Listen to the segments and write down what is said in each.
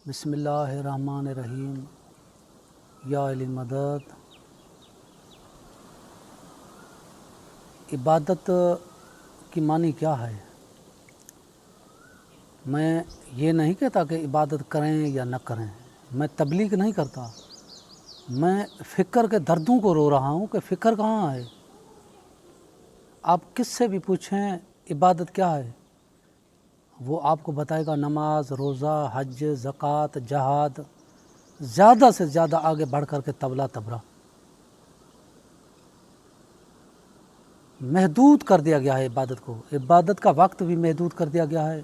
بسم اللہ الرحمن الرحیم یا علی مدد۔ عبادت کی معنی کیا ہے؟ میں یہ نہیں کہتا کہ عبادت کریں یا نہ کریں، میں تبلیغ نہیں کرتا، میں فکر کے دردوں کو رو رہا ہوں کہ فکر کہاں ہے۔ آپ کس سے بھی پوچھیں عبادت کیا ہے، وہ آپ کو بتائے گا نماز، روزہ، حج، زکوٰۃ، جہاد، زیادہ سے زیادہ آگے بڑھ کر کے طبلہ تبرہ۔ محدود کر دیا گیا ہے عبادت کو، عبادت کا وقت بھی محدود کر دیا گیا ہے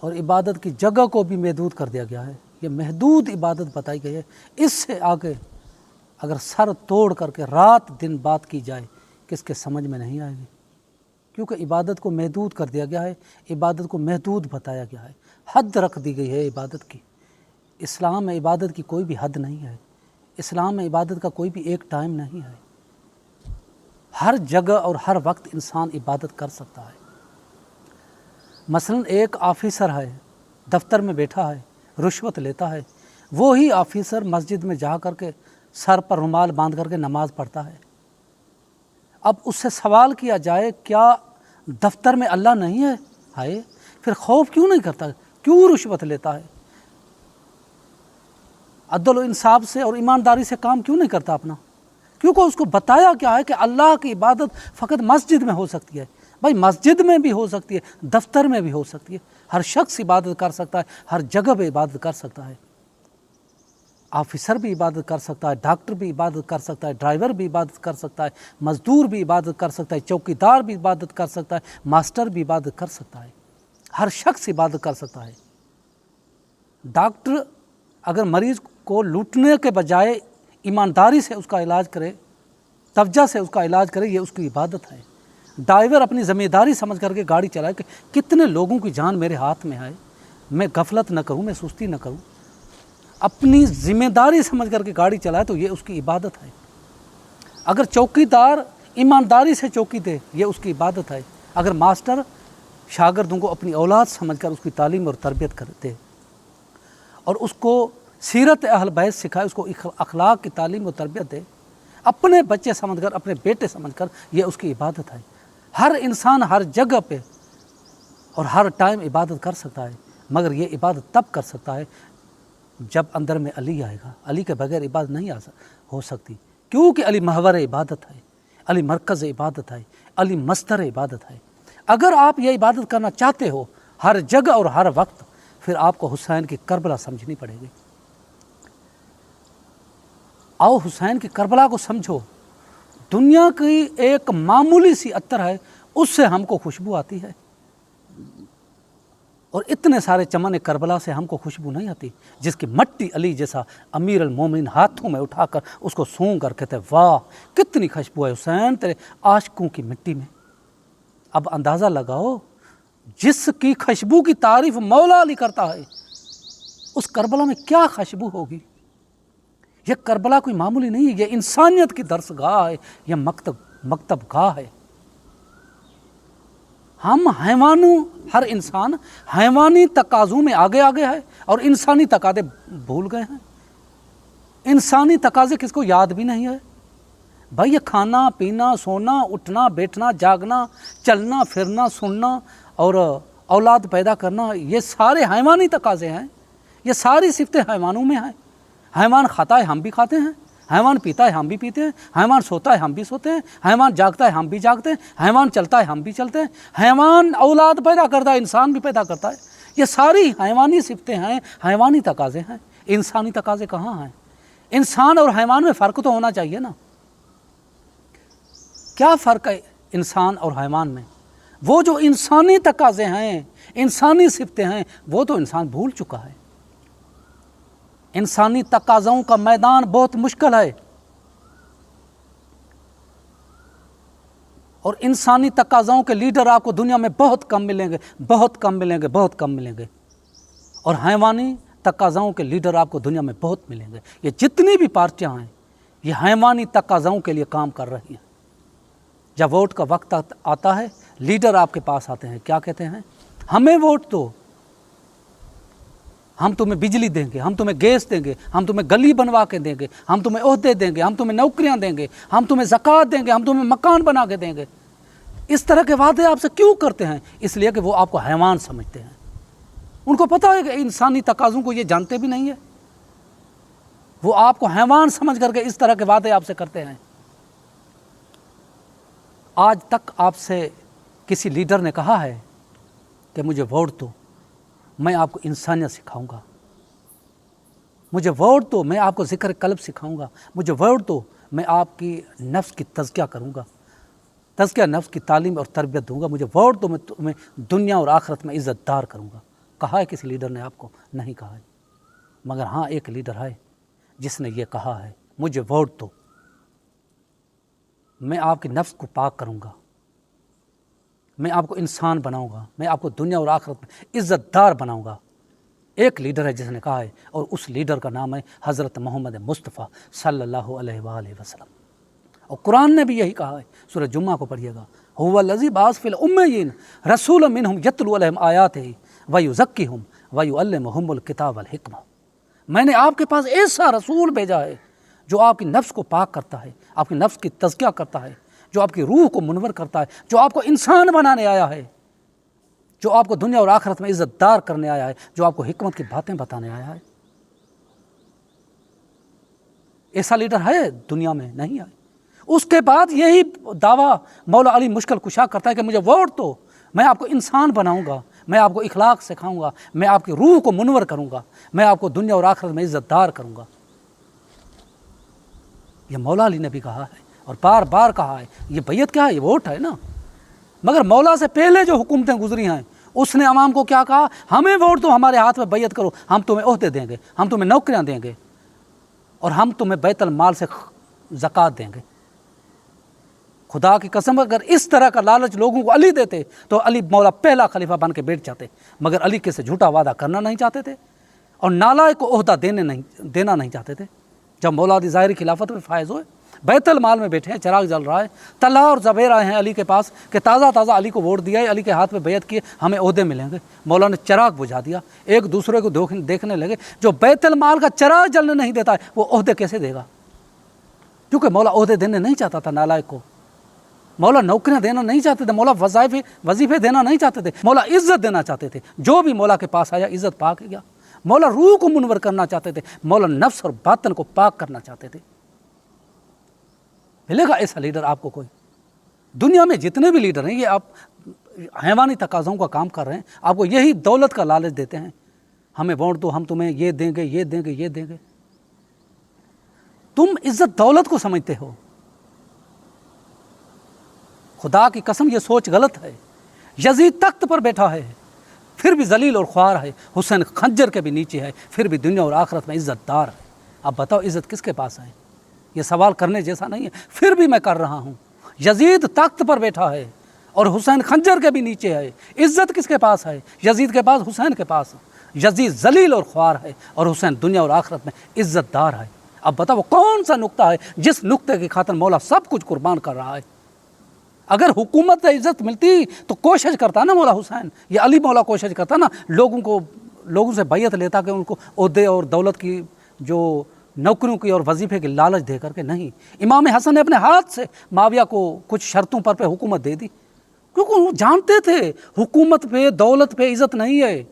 اور عبادت کی جگہ کو بھی محدود کر دیا گیا ہے۔ یہ محدود عبادت بتائی گئی ہے، اس سے آگے اگر سر توڑ کر کے رات دن بات کی جائے کس کے سمجھ میں نہیں آئے گی، کیونکہ عبادت کو محدود کر دیا گیا ہے، عبادت کو محدود بتایا گیا ہے، حد رکھ دی گئی ہے عبادت کی۔ اسلام میں عبادت کی کوئی بھی حد نہیں ہے، اسلام میں عبادت کا کوئی بھی ایک ٹائم نہیں ہے، ہر جگہ اور ہر وقت انسان عبادت کر سکتا ہے۔ مثلا ایک آفیسر ہے، دفتر میں بیٹھا ہے، رشوت لیتا ہے، وہی آفیسر مسجد میں جا کر کے سر پر رومال باندھ کر کے نماز پڑھتا ہے۔ اب اس سے سوال کیا جائے کیا دفتر میں اللہ نہیں ہے؟ پھر خوف کیوں نہیں کرتا، کیوں رشوت لیتا ہے؟ عدل و انصاف سے اور ایمانداری سے کام کیوں نہیں کرتا اپنا؟ کیونکہ اس کو بتایا کیا ہے کہ اللہ کی عبادت فقط مسجد میں ہو سکتی ہے۔ بھائی مسجد میں بھی ہو سکتی ہے، دفتر میں بھی ہو سکتی ہے، ہر شخص عبادت کر سکتا ہے، ہر جگہ پہ عبادت کر سکتا ہے۔ آفیسر بھی عبادت کر سکتا ہے، ڈاکٹر بھی عبادت کر سکتا ہے، ڈرائیور بھی عبادت کر سکتا ہے، مزدور بھی عبادت کر سکتا ہے، چوکیدار بھی عبادت کر سکتا ہے، ماسٹر بھی عبادت کر سکتا ہے، ہر شخص عبادت کر سکتا ہے۔ ڈاکٹر اگر مریض کو لوٹنے کے بجائے ایمانداری سے اس کا علاج کرے، توجہ سے اس کا علاج کرے، یہ اس کی عبادت ہے۔ ڈرائیور اپنی ذمہ داری سمجھ کر کے گاڑی چلائے کہ کتنے لوگوں کی جان میرے ہاتھ میں ہے، میں غفلت نہ کروں، میں سستی نہ کروں، اپنی ذمہ داری سمجھ کر کے گاڑی چلائے تو یہ اس کی عبادت ہے۔ اگر چوکیدار ایمانداری سے چوکی دے، یہ اس کی عبادت ہے۔ اگر ماسٹر شاگردوں کو اپنی اولاد سمجھ کر اس کی تعلیم اور تربیت کرتے اور اس کو سیرت اہل بیت سکھائے، اس کو اخلاق کی تعلیم و تربیت دے، اپنے بچے سمجھ کر، اپنے بیٹے سمجھ کر، یہ اس کی عبادت ہے۔ ہر انسان ہر جگہ پہ اور ہر ٹائم عبادت کر سکتا ہے، مگر یہ عبادت تب کر سکتا ہے جب اندر میں علی آئے گا۔ علی کے بغیر عبادت نہیں ہو سکتی، کیونکہ علی محور عبادت ہے، علی مرکز عبادت ہے، علی مصدر عبادت ہے۔ اگر آپ یہ عبادت کرنا چاہتے ہو ہر جگہ اور ہر وقت، پھر آپ کو حسین کی کربلا سمجھنی پڑے گی۔ آؤ حسین کی کربلا کو سمجھو۔ دنیا کی ایک معمولی سی عطر ہے، اس سے ہم کو خوشبو آتی ہے، اور اتنے سارے چمن کربلا سے ہم کو خوشبو نہیں آتی، جس کی مٹی علی جیسا امیر المومنین ہاتھوں میں اٹھا کر اس کو سونگ کر کہتے ہیں واہ کتنی خوشبو ہے حسین تیرے عاشقوں کی مٹی میں۔ اب اندازہ لگاؤ، جس کی خوشبو کی تعریف مولا علی کرتا ہے، اس کربلا میں کیا خوشبو ہوگی۔ یہ کربلا کوئی معمولی نہیں ہے، یہ انسانیت کی درسگاہ ہے، یہ مکتب گاہ ہے۔ ہم ہر انسان حیوانی تقاضوں میں آگے ہے اور انسانی تقاضے بھول گئے ہیں۔ انسانی تقاضے کس کو یاد بھی نہیں ہے؟ بھائی یہ کھانا پینا، سونا، اٹھنا، بیٹھنا، جاگنا، چلنا پھرنا، سننا اور اولاد پیدا کرنا، یہ سارے حیوانی تقاضے ہیں، یہ ساری صفتیں حیوانوں میں ہیں۔ حیوان کھاتا ہے، ہم بھی کھاتے ہیں، حیوان پیتا ہے، ہم بھی پیتے ہیں، حیوان سوتا ہے، ہم بھی سوتے ہیں، حیوان جاگتا ہے، ہم بھی جاگتے ہیں، حیوان چلتا ہے، ہم بھی چلتے ہیں، حیوان اولاد پیدا کرتا ہے، انسان بھی پیدا کرتا ہے۔ یہ ساری حیوانی صفتیں ہیں، حیوانی تقاضے ہیں، انسانی تقاضے کہاں ہیں؟ انسان اور حیوان میں فرق تو ہونا چاہیے نا۔ کیا فرق ہے انسان اور حیوان میں؟ وہ جو انسانی تقاضے ہیں، انسانی صفتیں ہیں، وہ تو انسان بھول چکا ہے۔ انسانی تقاضوں کا میدان بہت مشکل ہے، اور انسانی تقاضوں کے لیڈر آپ کو دنیا میں بہت کم ملیں گے، بہت کم ملیں گے، بہت کم ملیں گے، اور حیوانی تقاضوں کے لیڈر آپ کو دنیا میں بہت ملیں گے۔ یہ جتنی بھی پارٹیاں ہیں، یہ حیوانی تقاضوں کے لیے کام کر رہی ہیں۔ جب ووٹ کا وقت آتا ہے، لیڈر آپ کے پاس آتے ہیں، کیا کہتے ہیں؟ ہمیں ووٹ دو، ہم تمہیں بجلی دیں گے، ہم تمہیں گیس دیں گے، ہم تمہیں گلی بنوا کے دیں گے، ہم تمہیں عہدے دیں گے، ہم تمہیں نوکریاں دیں گے، ہم تمہیں زکوٰۃ دیں گے، ہم تمہیں مکان بنا کے دیں گے۔ اس طرح کے وعدے آپ سے کیوں کرتے ہیں؟ اس لیے کہ وہ آپ کو حیوان سمجھتے ہیں۔ ان کو پتہ ہے کہ انسانی تقاضوں کو یہ جانتے بھی نہیں ہے، وہ آپ کو حیوان سمجھ کر کے اس طرح کے وعدے آپ سے کرتے ہیں۔ آج تک آپ سے کسی لیڈر نے کہا ہے کہ مجھے ووٹ دو، میں آپ کو انسانیت سکھاؤں گا، مجھے ووٹ دو، میں آپ کو ذکر قلب سکھاؤں گا، مجھے ووٹ دو، میں آپ کی نفس کی تزکیہ کروں گا، تزکیہ نفس کی تعلیم اور تربیت دوں گا، مجھے ووٹ دو، میں تمہیں دنیا اور آخرت میں عزت دار کروں گا۔ کہا ہے کسی لیڈر نے آپ کو؟ نہیں کہا ہے، مگر ہاں ایک لیڈر ہے جس نے یہ کہا ہے، مجھے ووٹ دو، میں آپ کی نفس کو پاک کروں گا، میں آپ کو انسان بناؤں گا، میں آپ کو دنیا اور آخرت میں عزت دار بناؤں گا۔ ایک لیڈر ہے جس نے کہا ہے، اور اس لیڈر کا نام ہے حضرت محمد مصطفیٰ صلی اللہ علیہ وآلہ وسلم۔ اور قرآن نے بھی یہی کہا ہے، سورہ جمعہ کو پڑھیے گا، هو الذی بعث فی الامیین رسولا منہم یتلو علیہم آیاتہ ویزکیہم ویعلمہم الکتاب والحکمہ۔ میں نے آپ کے پاس ایسا رسول بھیجا ہے جو آپ کی نفس کو پاک کرتا ہے، آپ کی نفس کی تزکیہ کرتا ہے، جو آپ کی روح کو منور کرتا ہے، جو آپ کو انسان بنانے آیا ہے، جو آپ کو دنیا اور آخرت میں عزت دار کرنے آیا ہے، جو آپ کو حکمت کی باتیں بتانے آیا ہے۔ ایسا لیڈر ہے دنیا میں؟ نہیں ہے۔ اس کے بعد یہی دعویٰ مولا علی مشکل کشا کرتا ہے کہ مجھے ووٹ دو، میں آپ کو انسان بناؤں گا، میں آپ کو اخلاق سکھاؤں گا، میں آپ کی روح کو منور کروں گا، میں آپ کو دنیا اور آخرت میں عزت دار کروں گا۔ یہ مولا علی نے بھی کہا ہے اور بار بار کہا ہے۔ یہ بیعت کیا ہے؟ یہ ووٹ ہے نا۔ مگر مولا سے پہلے جو حکومتیں گزری ہیں، اس نے عوام کو کیا کہا؟ ہمیں ووٹ دو، ہمارے ہاتھ میں بیعت کرو، ہم تمہیں عہدے دیں گے، ہم تمہیں نوکریاں دیں گے، اور ہم تمہیں بیت المال سے زکوٰۃ دیں گے۔ خدا کی قسم اگر اس طرح کا لالچ لوگوں کو علی دیتے تو علی مولا پہلا خلیفہ بن کے بیٹھ جاتے، مگر علی کسی جھوٹا وعدہ کرنا نہیں چاہتے تھے، اور نالائق کو عہدہ دینا نہیں چاہتے تھے۔ جب مولا علی ظاہری خلافت میں فائز ہوئے، بیت المال میں بیٹھے ہیں، چراغ جل رہا ہے، طلحہ اور زبیر آئے ہیں علی کے پاس کہ تازہ تازہ علی کو ووٹ دیا ہے، علی کے ہاتھ میں بیعت کیے، ہمیں عہدے ملیں گے۔ مولا نے چراغ بجھا دیا، ایک دوسرے کو دیکھنے لگے، جو بیت المال کا چراغ جلنے نہیں دیتا ہے وہ عہدے کیسے دے گا؟ کیونکہ مولا عہدے دینے نہیں چاہتا تھا نالائق کو، مولا نوکریاں دینا نہیں چاہتے تھے، مولا وظیفے دینا نہیں چاہتے تھے، مولا عزت دینا چاہتے تھے۔ جو بھی مولا کے پاس آیا عزت پا کے گیا۔ مولا روح کو منور کرنا چاہتے تھے، مولا نفس اور باطن کو پاک کرنا چاہتے تھے۔ ملے گا ایسا لیڈر آپ کو کوئی؟ دنیا میں جتنے بھی لیڈر ہیں یہ آپ حیوانی تقاضوں کا کام کر رہے ہیں، آپ کو یہی دولت کا لالچ دیتے ہیں، ہمیں ووٹ دو، ہم تمہیں یہ دیں گے، یہ دیں گے، یہ دیں گے۔ تم عزت دولت کو سمجھتے ہو۔ خدا کی قسم یہ سوچ غلط ہے۔ یزید تخت پر بیٹھا ہے پھر بھی ذلیل اور خوار ہے، حسین خنجر کے بھی نیچے ہے پھر بھی دنیا اور آخرت میں عزت دار ہے۔ اب بتاؤ عزت کس کے پاس ہے؟ یہ سوال کرنے جیسا نہیں ہے، پھر بھی میں کر رہا ہوں۔ یزید تخت پر بیٹھا ہے اور حسین خنجر کے بھی نیچے ہے، عزت کس کے پاس ہے؟ یزید کے پاس، حسین کے پاس۔ یزید ذلیل اور خوار ہے اور حسین دنیا اور آخرت میں عزت دار ہے۔ اب بتاؤ وہ کون سا نقطہ ہے جس نقطے کی خاطر مولا سب کچھ قربان کر رہا ہے؟ اگر حکومت سے عزت ملتی تو کوشش کرتا نا مولا حسین، یہ علی مولا کوشش کرتا نا، لوگوں سے بیعت لیتا کہ ان کو عہدے اور دولت کی، جو نوکریوں کی اور وظیفے کی لالچ دے کر کے نہیں۔ امام حسن نے اپنے ہاتھ سے معاویہ کو کچھ شرطوں پر پہ حکومت دے دی، کیونکہ وہ جانتے تھے حکومت پہ، دولت پہ عزت نہیں ہے۔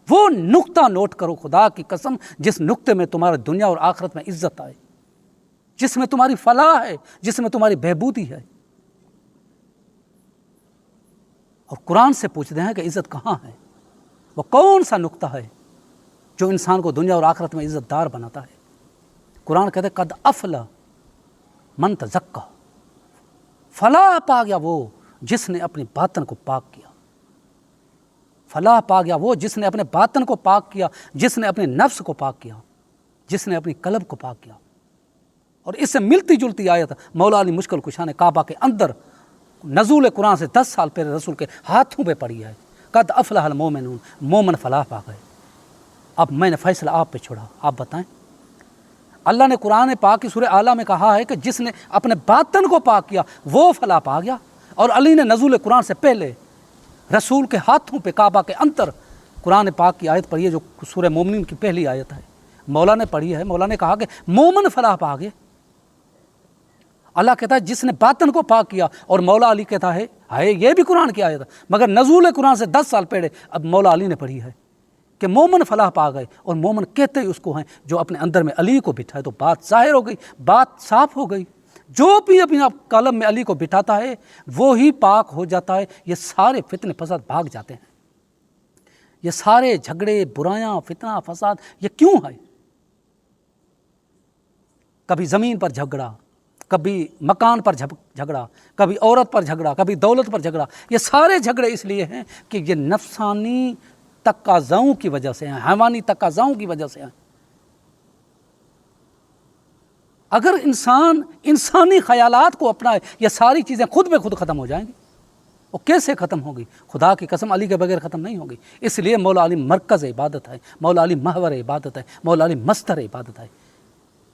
وہ نقطہ نوٹ کرو خدا کی قسم، جس نقطے میں تمہارے دنیا اور آخرت میں عزت آئے، جس میں تمہاری فلاح ہے، جس میں تمہاری بہبودی ہے۔ اور قرآن سے پوچھتے ہیں کہ عزت کہاں ہے؟ وہ کون سا نقطہ ہے جو انسان کو دنیا اور آخرت میں عزت دار بناتا ہے؟ قرآن کہتے ہیں قد افلح من تزکا، فلاح پا گیا وہ جس نے اپنی باطن کو پاک کیا، فلاح پا گیا وہ جس نے اپنے باطن کو پاک کیا، جس نے اپنے نفس کو پاک کیا، جس نے اپنی قلب کو پاک کیا۔ اور اس سے ملتی جلتی آیت مولا علی مشکل کشا نے کعبہ کے اندر نزول قرآن سے 10 سال پہلے رسول کے ہاتھوں پہ پڑھی ہے، قد افلح المومنون، مومن فلاح پا گئے۔ اب میں نے فیصلہ آپ پہ چھوڑا، آپ بتائیں۔ اللہ نے قرآن پاک کی سورہ اعلیٰ میں کہا ہے کہ جس نے اپنے باطن کو پاک کیا وہ فلاح پا گیا، اور علی نے نزول قرآن سے پہلے رسول کے ہاتھوں پہ کعبہ کے اندر قرآن پاک کی آیت پڑھی ہے جو سورہ مومنین کی پہلی آیت ہے، مولا نے پڑھی ہے، مولا نے کہا کہ مومن فلاح پا گئے۔ اللہ کہتا ہے جس نے باطن کو پاک کیا، اور مولا علی کہتا ہے یہ بھی قرآن کی آیت ہے، مگر نزول قرآن سے 10 سال پہلے اب مولا علی نے پڑھی ہے کہ مومن فلاح پا گئے، اور مومن کہتے ہی اس کو ہیں جو اپنے اندر میں علی کو بٹھائے۔ تو بات ظاہر ہو گئی، بات صاف ہو گئی، جو بھی اپنے قلب میں علی کو بٹھاتا ہے وہی پاک ہو جاتا ہے۔ یہ سارے فتنے فساد بھاگ جاتے ہیں، یہ سارے جھگڑے برائیاں فتنہ فساد یہ کیوں ہے؟ کبھی زمین پر جھگڑا، کبھی مکان پر جھگڑا، کبھی عورت پر جھگڑا، کبھی دولت پر جھگڑا، یہ سارے جھگڑے اس لیے ہیں کہ یہ نفسانی تقاضاؤں کی وجہ سے ہیں، حیوانی تقاضاؤں کی وجہ سے ہیں۔ اگر انسان انسانی خیالات کو اپنائے یہ ساری چیزیں خود بے خود ختم ہو جائیں گی۔ اور کیسے ختم ہوگی؟ خدا کی قسم علی کے بغیر ختم نہیں ہوگی۔ اس لیے مولا علی مرکز عبادت ہے، مولا علی محور عبادت ہے، مولا علی مستر عبادت ہے۔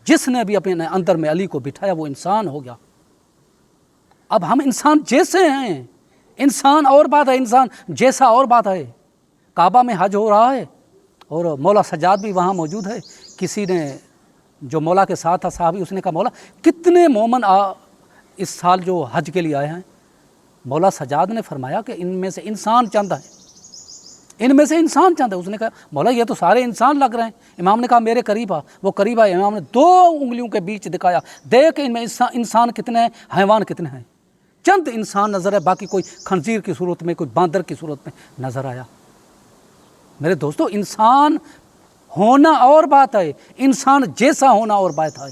جس نے بھی اپنے اندر میں علی کو بٹھایا وہ انسان ہو گیا۔ اب ہم انسان جیسے ہیں، انسان اور بات ہے، انسان جیسا اور بات ہے۔ کعبہ میں حج ہو رہا ہے اور مولا سجاد بھی وہاں موجود ہے۔ کسی نے جو مولا کے ساتھ تھا صحابی، اس نے کہا مولا کتنے مومن اس سال جو حج کے لیے آئے ہیں؟ مولا سجاد نے فرمایا کہ ان میں سے انسان چند ہے، ان میں سے انسان چند ہے۔ اس نے کہا مولا یہ تو سارے انسان لگ رہے ہیں۔ امام نے کہا میرے قریب آ، وہ قریب آئے، امام نے 2 انگلیوں کے بیچ دکھایا، دیکھ ان میں انسان کتنے ہیں، حیوان کتنے ہیں؟ چند انسان نظر ہے، باقی کوئی خنزیر کی صورت میں، کوئی باندر کی صورت میں نظر آیا۔ میرے دوستو انسان ہونا اور بات ہے، انسان جیسا ہونا اور بات ہے۔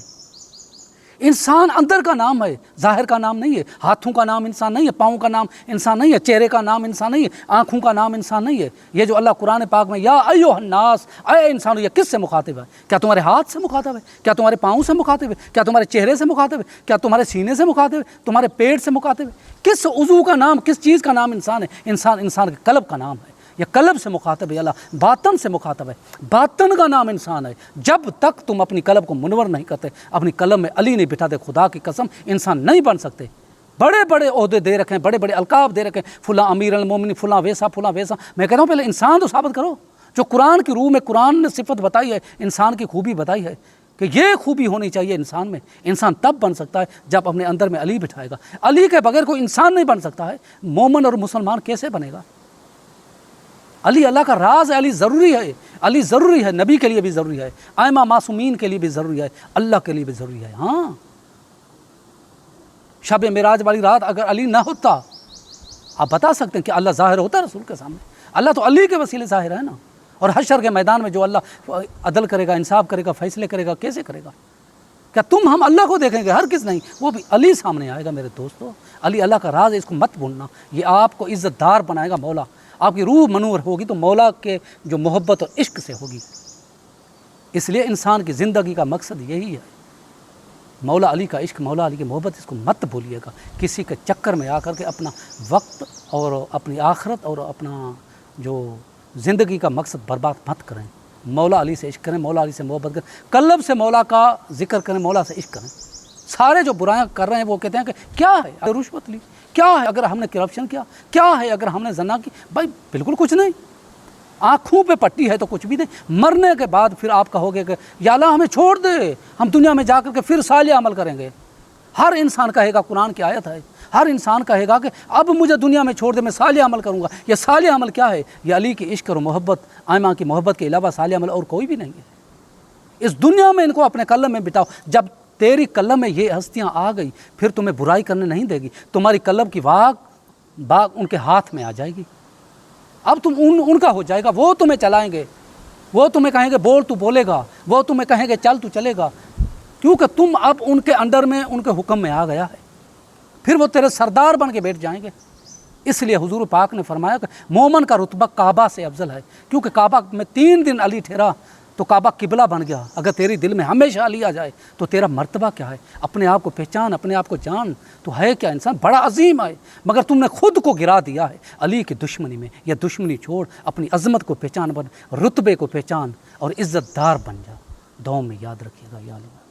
انسان اندر کا نام ہے، ظاہر کا نام نہیں ہے۔ ہاتھوں کا نام انسان نہیں ہے، پاؤں کا نام انسان نہیں ہے، چہرے کا نام انسان نہیں ہے، آنکھوں کا نام انسان نہیں ہے۔ یہ جو اللہ قرآن پاک میں یا ایھا الناس، اے انسانو، یہ کس سے مخاطب ہے؟ کیا تمہارے ہاتھ سے مخاطب ہے؟ کیا تمہارے پاؤں سے مخاطب ہے؟ کیا تمہارے چہرے سے مخاطب ہے؟ کیا تمہارے سینے سے مخاطب ہے؟ تمہارے پیٹ سے مخاطب ہے؟ کس عضو کا نام، کس چیز کا نام انسان ہے؟ انسان کے قلب کا نام ہے۔ یہ قلب سے مخاطب ہے اللہ، باطن سے مخاطب ہے، باطن کا نام انسان ہے۔ جب تک تم اپنی قلب کو منور نہیں کرتے، اپنی قلب میں علی نہیں بٹھاتے، خدا کی قسم انسان نہیں بن سکتے۔ بڑے بڑے عہدے دے رکھے ہیں، بڑے بڑے القاب دے رکھے ہیں، فلاں امیر المومنین، فلاں ویسا فلاں ویسا۔ میں کہتا ہوں پہلے انسان تو ثابت کرو، جو قرآن کی روح میں قرآن نے صفت بتائی ہے، انسان کی خوبی بتائی ہے کہ یہ خوبی ہونی چاہیے انسان میں۔ انسان تب بن سکتا ہے جب اپنے اندر میں علی بٹھائے گا۔ علی کے بغیر کوئی انسان نہیں بن سکتا ہے۔ مومن اور مسلمان کیسے بنے گا؟ علی اللہ کا راز ہے، علی ضروری ہے، علی ضروری ہے، نبی کے لیے بھی ضروری ہے، ائمہ معصومین کے لیے بھی ضروری ہے، اللہ کے لیے بھی ضروری ہے۔ ہاں شب معراج والی رات اگر علی نہ ہوتا، آپ بتا سکتے ہیں کہ اللہ ظاہر ہوتا رسول کے سامنے؟ اللہ تو علی کے وسیلے ظاہر ہے نا۔ اور حشر کے میدان میں جو اللہ عدل کرے گا، انصاف کرے گا، فیصلے کرے گا، کیسے کرے گا؟ کیا ہم اللہ کو دیکھیں گے؟ ہر کس نہیں، وہ بھی علی سامنے آئے گا۔ میرے دوستو علی اللہ کا راز ہے، اس کو مت بھولنا۔ یہ آپ کو عزت دار بنائے گا مولا، آپ کی روح منور ہوگی تو مولا کے جو محبت اور عشق سے ہوگی۔ اس لیے انسان کی زندگی کا مقصد یہی ہے، مولا علی کا عشق، مولا علی کی محبت، اس کو مت بھولیے گا۔ کسی کے چکر میں آ کر کے اپنا وقت اور اپنی آخرت اور اپنا جو زندگی کا مقصد برباد مت کریں۔ مولا علی سے عشق کریں، مولا علی سے محبت کریں، قلب سے مولا کا ذکر کریں، مولا سے عشق کریں۔ سارے جو برائیاں کر رہے ہیں وہ کہتے ہیں کہ کیا ہے اگر رشوت لی، کیا ہے اگر ہم نے کرپشن کیا، کیا ہے اگر ہم نے زنا کی؟ بھائی بالکل کچھ نہیں، آنکھوں پہ پٹی ہے تو کچھ بھی نہیں۔ مرنے کے بعد پھر آپ کہو گے کہ یا اللہ ہمیں چھوڑ دے، ہم دنیا میں جا کر کے پھر صالح عمل کریں گے۔ ہر انسان کہے گا، قرآن کی آیت ہے، ہر انسان کہے گا کہ اب مجھے دنیا میں چھوڑ دے، میں صالح عمل کروں گا۔ یہ صالح عمل کیا ہے؟ یہ علی کی عشق اور محبت، ائمہ کی محبت کے علاوہ صالح عمل اور کوئی بھی نہیں ہے۔ اس دنیا میں ان کو اپنے قلب میں بٹاؤ۔ جب تیری قلب میں یہ ہستیاں آ گئی پھر تمہیں برائی کرنے نہیں دے گی، تمہاری قلب کی باغ ان کے ہاتھ میں آ جائے گی۔ اب تم ان کا ہو جائے گا، وہ تمہیں چلائیں گے، وہ تمہیں کہیں گے بول تو بولے گا، وہ تمہیں کہیں گے چل تو چلے گا، کیونکہ تم اب ان کے انڈر میں، ان کے حکم میں آ گیا ہے۔ پھر وہ تیرے سردار بن کے بیٹھ جائیں گے۔ اس لیے حضور پاک نے فرمایا کہ مومن کا رتبہ کعبہ سے افضل ہے، کیونکہ کعبہ میں 3 دن علی ٹھہرا تو کعبہ قبلہ بن گیا۔ اگر تیری دل میں ہمیشہ علی آ جائے تو تیرا مرتبہ کیا ہے؟ اپنے آپ کو پہچان، اپنے آپ کو جان، تو ہے کیا انسان؟ بڑا عظیم ہے، مگر تم نے خود کو گرا دیا ہے علی کی دشمنی میں۔ یہ دشمنی چھوڑ، اپنی عظمت کو پہچان، رتبے کو پہچان اور عزت دار بن جا۔ دعاؤں میں یاد رکھیے گا۔ یا اللہ۔